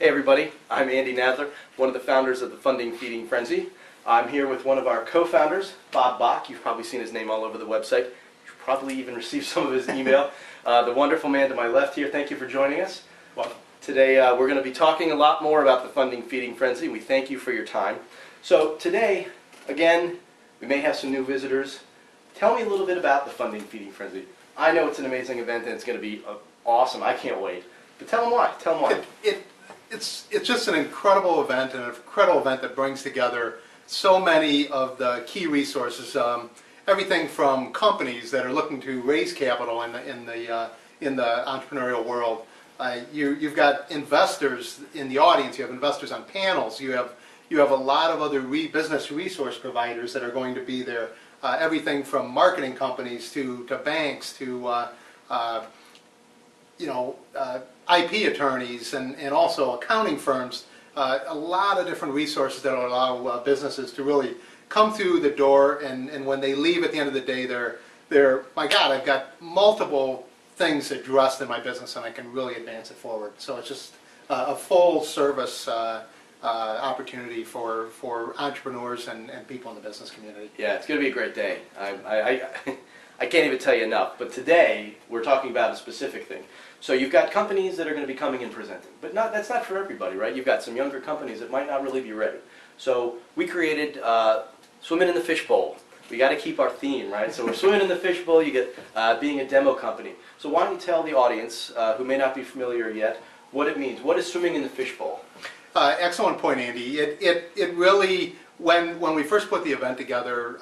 Hey everybody, I'm Andy Nadler, one of the founders of the Funding Feeding Frenzy. I'm here with one of our co-founders, Bob Bock. You've probably seen his name all over the website. You've probably even received some of his email. The wonderful man to my left here, thank you for joining us. Well, today we're going to be talking a lot more about the Funding Feeding Frenzy. We thank you for your time. So today, again, we may have some new visitors. Tell me a little bit about the Funding Feeding Frenzy. I know it's an amazing event and it's going to be awesome. I can't wait. But tell them why. Tell them why. It's just an incredible event, and an incredible event that brings together so many of the key resources. Everything from companies that are looking to raise capital in the entrepreneurial world. You've got investors in the audience. You have investors on panels. You have a lot of other business resource providers that are going to be there. Everything from marketing companies to banks to IP attorneys and also accounting firms. A lot of different resources that will allow businesses to really come through the door, and when they leave at the end of the day, they're my God, I've got multiple things addressed in my business and I can really advance it forward. So it's just a full service opportunity for entrepreneurs and people in the business community. Yeah, it's going to be a great day. I can't even tell you enough, but today we're talking about a specific thing. So you've got companies that are going to be coming and presenting, but that's not for everybody, right? You've got some younger companies that might not really be ready. So we created Swimming in the Fishbowl. We got to keep our theme, right? So we're swimming in the fishbowl. You get being a demo company. So why don't you tell the audience who may not be familiar yet what it means? What is swimming in the fishbowl? Excellent point, Andy. It really, when we first put the event together,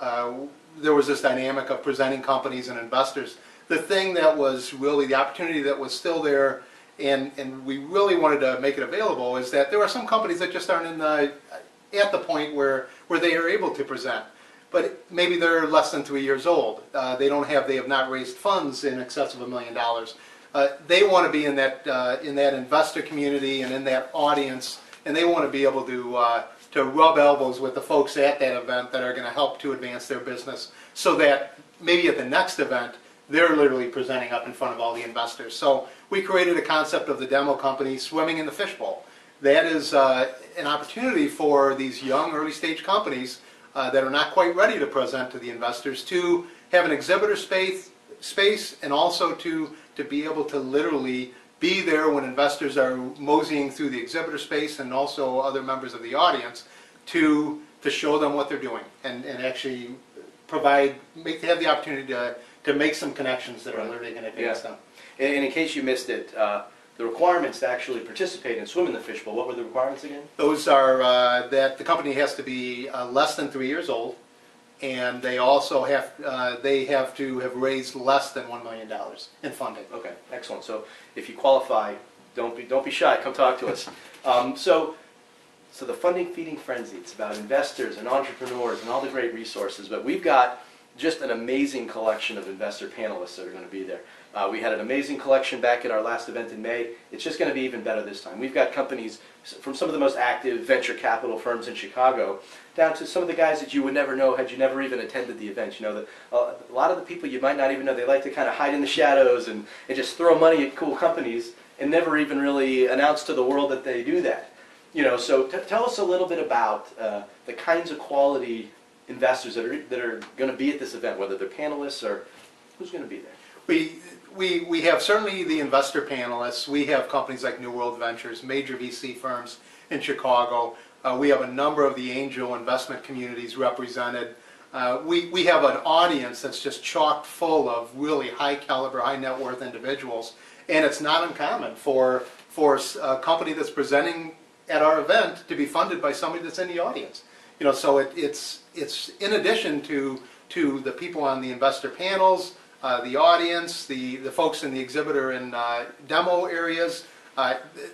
there was this dynamic of presenting companies and investors. The thing that was really the opportunity that was still there, and we really wanted to make it available, is that there are some companies that just aren't at the point where they are able to present. But maybe they're less than 3 years old. They have not raised funds in excess of $1 million. They want to be in that investor community and in that audience, and they want to be able to rub elbows with the folks at that event that are going to help to advance their business, so that maybe at the next event they're literally presenting up in front of all the investors. So we created a concept of the demo company swimming in the fishbowl. That is an opportunity for these young early stage companies that are not quite ready to present to the investors to have an exhibitor space and also to be able to literally be there when investors are moseying through the exhibitor space, and also other members of the audience to show them what they're doing and actually have the opportunity to make some connections that are literally going to advance them. And in case you missed it, the requirements to actually participate and swim in the fishbowl, what were the requirements again? Those are that the company has to be less than 3 years old, and they also have to have raised less than $1 million in funding. Okay, excellent. So if you qualify, don't be shy. Come talk to us. So the Funding Feeding Frenzy, it's about investors and entrepreneurs and all the great resources, but we've got just an amazing collection of investor panelists that are going to be there. We had an amazing collection back at our last event in May. It's just going to be even better this time. We've got companies from some of the most active venture capital firms in Chicago down to some of the guys that you would never know had you never even attended the event. You know, a lot of the people you might not even know, they like to kind of hide in the shadows and just throw money at cool companies and never even really announce to the world that they do that. You know, so tell us a little bit about the kinds of quality investors that are going to be at this event, whether they're panelists or who's going to be there. We have certainly the investor panelists. We have companies like New World Ventures, major VC firms in Chicago. We have a number of the angel investment communities represented. We have an audience that's just chock full of really high caliber, high net worth individuals, and it's not uncommon for a company that's presenting at our event to be funded by somebody that's in the audience. You know, so it's in addition to the people on the investor panels, the audience, the folks in the exhibitor and demo areas.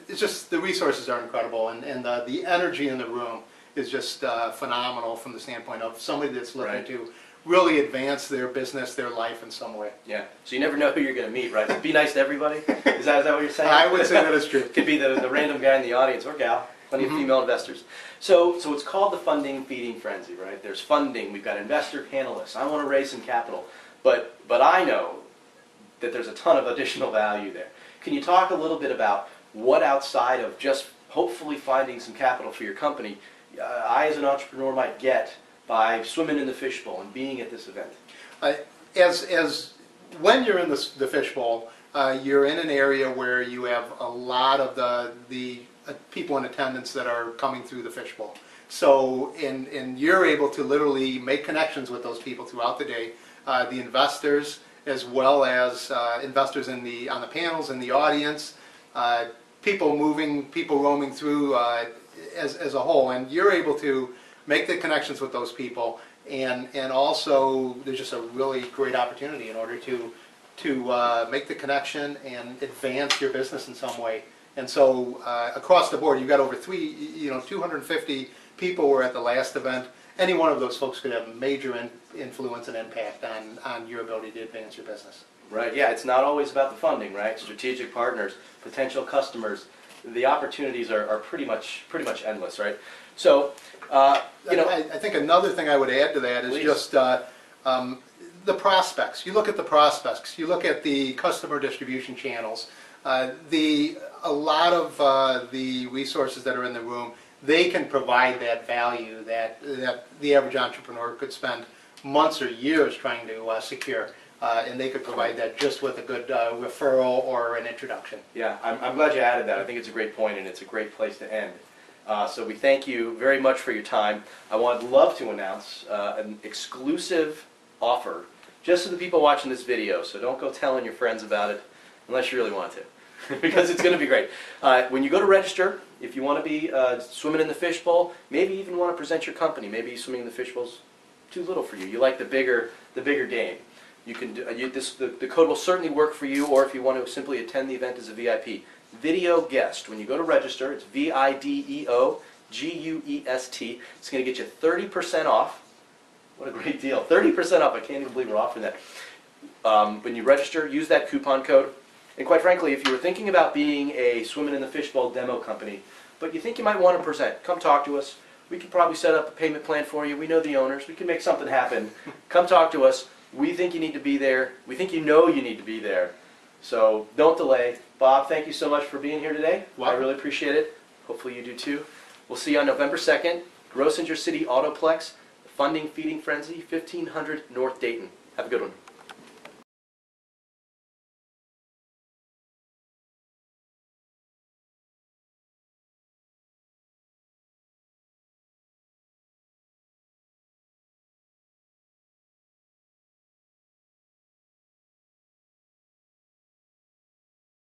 It's just, the resources are incredible, and the energy in the room is just phenomenal from the standpoint of somebody that's looking to really advance their business, their life in some way. Yeah. So you never know who you're going to meet, right? Be nice to everybody. Is that what you're saying? I would say that is true. Could be the random guy in the audience or gal. Plenty of female investors. So it's called the Funding Feeding Frenzy, right? There's funding. We've got investor panelists. I want to raise some capital, but I know that there's a ton of additional value there. Can you talk a little bit about what outside of just hopefully finding some capital for your company, I as an entrepreneur might get by swimming in the fishbowl and being at this event? As when you're in the fishbowl, you're in an area where you have a lot of the people in attendance that are coming through the fishbowl. So, and you're able to literally make connections with those people throughout the day. The investors, as well as investors on the panels, in the audience, people moving, people roaming through as a whole, and you're able to make the connections with those people, and also there's just a really great opportunity in order to make the connection and advance your business in some way. And so across the board, you've got over 250 people were at the last event. Any one of those folks could have major influence and impact on your ability to advance your business. Right, yeah, it's not always about the funding, right? Strategic partners, potential customers, the opportunities are pretty much endless, right? So, I think another thing I would add to that is Please. just the prospects. You look at the prospects, you look at the customer distribution channels, a lot of the resources that are in the room, they can provide that value that the average entrepreneur could spend months or years trying to secure. And they could provide that just with a good referral or an introduction. Yeah, I'm glad you added that. I think it's a great point, and it's a great place to end. So we thank you very much for your time. I would love to announce an exclusive offer just to the people watching this video, so don't go telling your friends about it unless you really want to, because it's going to be great. When you go to register, if you want to be swimming in the fishbowl, maybe even want to present your company, maybe swimming in the fishbowl's too little for you. You like the bigger game. You can do, the code will certainly work for you, or if you want to simply attend the event as a VIP. Video guest. When you go to register, it's VIDEO GUEST. It's going to get you 30% off. What a great deal. 30% off. I can't even believe we're offering that. When you register, use that coupon code. And quite frankly, if you were thinking about being a Swimming in the Fishbowl demo company, but you think you might want to present, come talk to us. We can probably set up a payment plan for you. We know the owners. We can make something happen. Come talk to us. We think you need to be there. We think you know you need to be there. So don't delay. Bob, thank you so much for being here today. I really appreciate it. Hopefully you do too. We'll see you on November 2nd, Grossenger City Autoplex, Funding Feeding Frenzy, 1500 North Dayton. Have a good one.